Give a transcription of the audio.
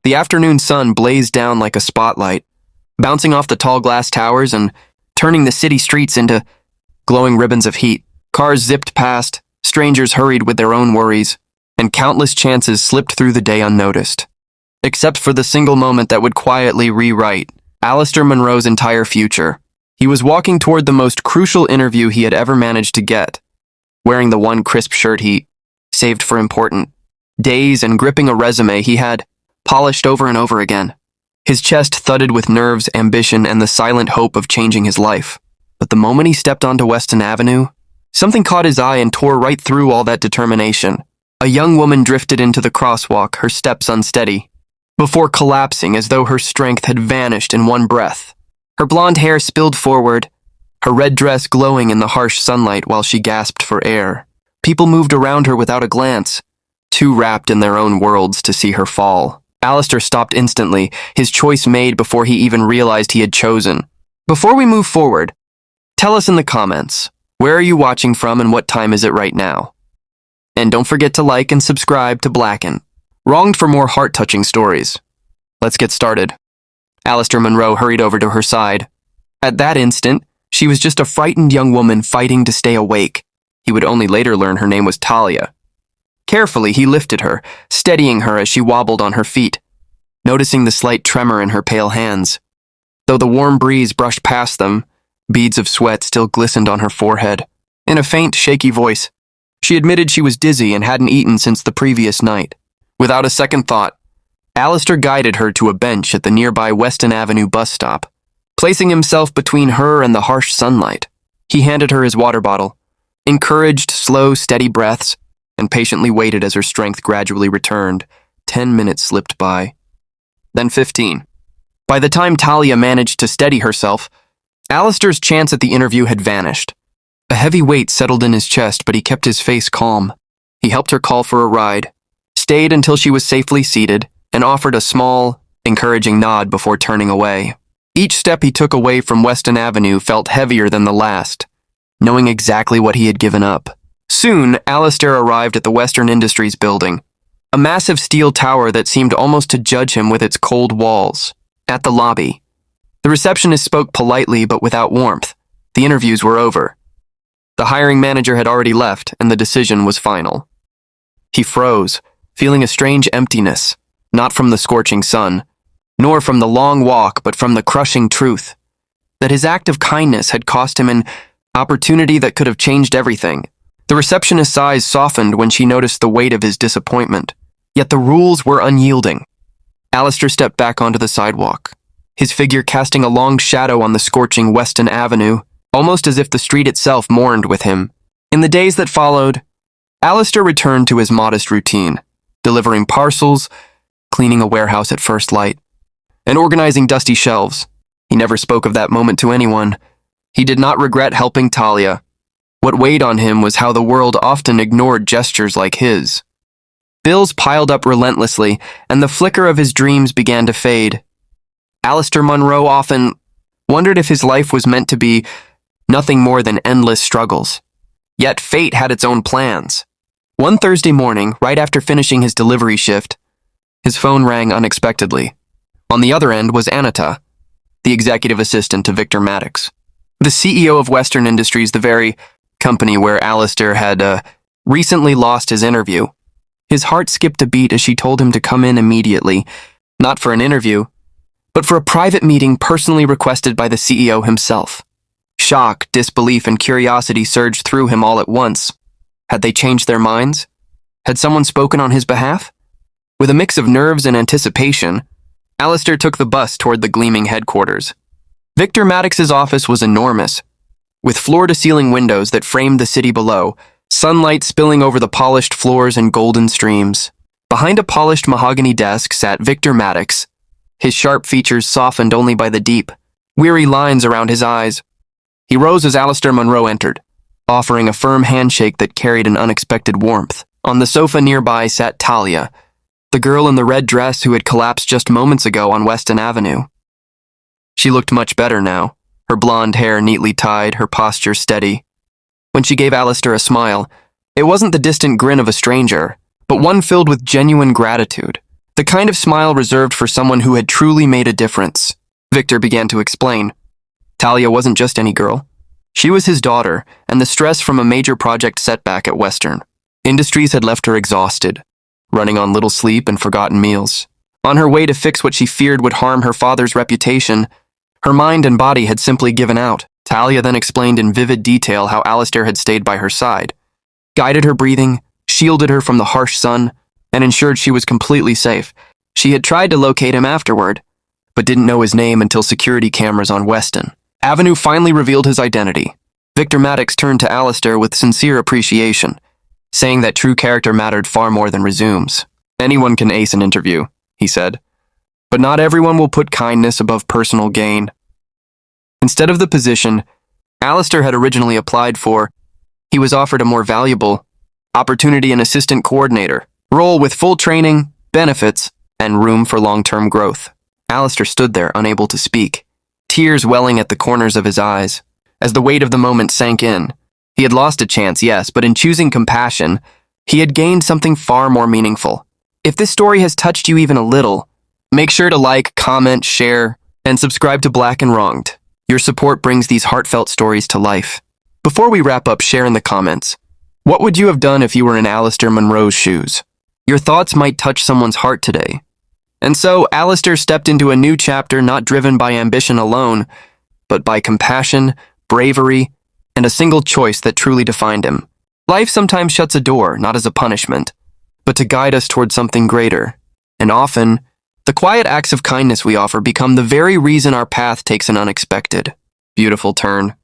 The afternoon sun blazed down like a spotlight, bouncing off the tall glass towers and turning the city streets into glowing ribbons of heat. Cars zipped past, strangers hurried with their own worries, and countless chances slipped through the day unnoticed. Except for the single moment that would quietly rewrite Alistair Munro's entire future. He was walking toward the most crucial interview he had ever managed to get, wearing the one crisp shirt he saved for important days and gripping a resume he had polished over and over again. His chest thudded with nerves, ambition, and the silent hope of changing his life. But the moment he stepped onto Weston Avenue, something caught his eye and tore right through all that determination. A young woman drifted into the crosswalk, her steps unsteady, before collapsing as though her strength had vanished in one breath. Her blonde hair spilled forward, her red dress glowing in the harsh sunlight while she gasped for air. People moved around her without a glance, too wrapped in their own worlds to see her fall. Alistair stopped instantly, his choice made before he even realized he had chosen. Before we move forward, tell us in the comments, where are you watching from and what time is it right now? And don't forget to like and subscribe to Blacken, wronged for more heart-touching stories. Let's get started. Alistair Munro hurried over to her side. At that instant, she was just a frightened young woman fighting to stay awake. He would only later learn her name was Talia. Carefully, he lifted her, steadying her as she wobbled on her feet, noticing the slight tremor in her pale hands. Though the warm breeze brushed past them, beads of sweat still glistened on her forehead. In a faint, shaky voice, she admitted she was dizzy and hadn't eaten since the previous night. Without a second thought, Alistair guided her to a bench at the nearby Weston Avenue bus stop. Placing himself between her and the harsh sunlight, he handed her his water bottle, encouraged slow, steady breaths, and patiently waited as her strength gradually returned. 10 minutes slipped by. Then 15. By the time Talia managed to steady herself, Alistair's chance at the interview had vanished. A heavy weight settled in his chest, but he kept his face calm. He helped her call for a ride, stayed until she was safely seated, and offered a small, encouraging nod before turning away. Each step he took away from Weston Avenue felt heavier than the last, knowing exactly what he had given up. Soon, Alistair arrived at the Western Industries building, a massive steel tower that seemed almost to judge him with its cold walls. At the lobby, the receptionist spoke politely but without warmth. The interviews were over. The hiring manager had already left, and the decision was final. He froze, feeling a strange emptiness, not from the scorching sun, nor from the long walk, but from the crushing truth that his act of kindness had cost him an opportunity that could have changed everything. The receptionist's eyes softened when she noticed the weight of his disappointment, yet the rules were unyielding. Alistair stepped back onto the sidewalk, his figure casting a long shadow on the scorching Weston Avenue, almost as if the street itself mourned with him. In the days that followed, Alistair returned to his modest routine, delivering parcels, cleaning a warehouse at first light, and organizing dusty shelves. He never spoke of that moment to anyone. He did not regret helping Talia. What weighed on him was how the world often ignored gestures like his. Bills piled up relentlessly, and the flicker of his dreams began to fade. Alistair Munro often wondered if his life was meant to be nothing more than endless struggles. Yet fate had its own plans. One Thursday morning, right after finishing his delivery shift, his phone rang unexpectedly. On the other end was Anita, the executive assistant to Victor Maddox, the CEO of Western Industries, the very company where Alistair had recently lost his interview. His heart skipped a beat as she told him to come in immediately, not for an interview, but for a private meeting personally requested by the CEO himself. Shock, disbelief, and curiosity surged through him all at once. Had they changed their minds? Had someone spoken on his behalf? With a mix of nerves and anticipation, Alistair took the bus toward the gleaming headquarters. Victor Maddox's office was enormous, with floor-to-ceiling windows that framed the city below, sunlight spilling over the polished floors in golden streams. Behind a polished mahogany desk sat Victor Maddox, his sharp features softened only by the deep, weary lines around his eyes. He rose as Alistair Munro entered, offering a firm handshake that carried an unexpected warmth. On the sofa nearby sat Talia, the girl in the red dress who had collapsed just moments ago on Weston Avenue. She looked much better now, her blonde hair neatly tied, her posture steady. When she gave Alistair a smile, it wasn't the distant grin of a stranger, but one filled with genuine gratitude. The kind of smile reserved for someone who had truly made a difference. Victor began to explain. Talia wasn't just any girl. She was his daughter, and the stress from a major project setback at Western Industries had left her exhausted, running on little sleep and forgotten meals. On her way to fix what she feared would harm her father's reputation, her mind and body had simply given out. Talia then explained in vivid detail how Alistair had stayed by her side, guided her breathing, shielded her from the harsh sun, and ensured she was completely safe. She had tried to locate him afterward, but didn't know his name until security cameras on Weston Avenue finally revealed his identity. Victor Maddox turned to Alistair with sincere appreciation, saying that true character mattered far more than resumes. Anyone can ace an interview, he said, but not everyone will put kindness above personal gain. Instead of the position Alistair had originally applied for, he was offered a more valuable opportunity, an assistant coordinator role with full training, benefits, and room for long-term growth. Alistair stood there, unable to speak, tears welling at the corners of his eyes. As the weight of the moment sank in, he had lost a chance, yes, but in choosing compassion, he had gained something far more meaningful. If this story has touched you even a little, make sure to like, comment, share, and subscribe to Black and Wronged. Your support brings these heartfelt stories to life. Before we wrap up, share in the comments. What would you have done if you were in Alistair Munro's shoes? Your thoughts might touch someone's heart today. And so, Alistair stepped into a new chapter not driven by ambition alone, but by compassion, bravery, and a single choice that truly defined him. Life sometimes shuts a door, not as a punishment, but to guide us toward something greater. And often, the quiet acts of kindness we offer become the very reason our path takes an unexpected, beautiful turn.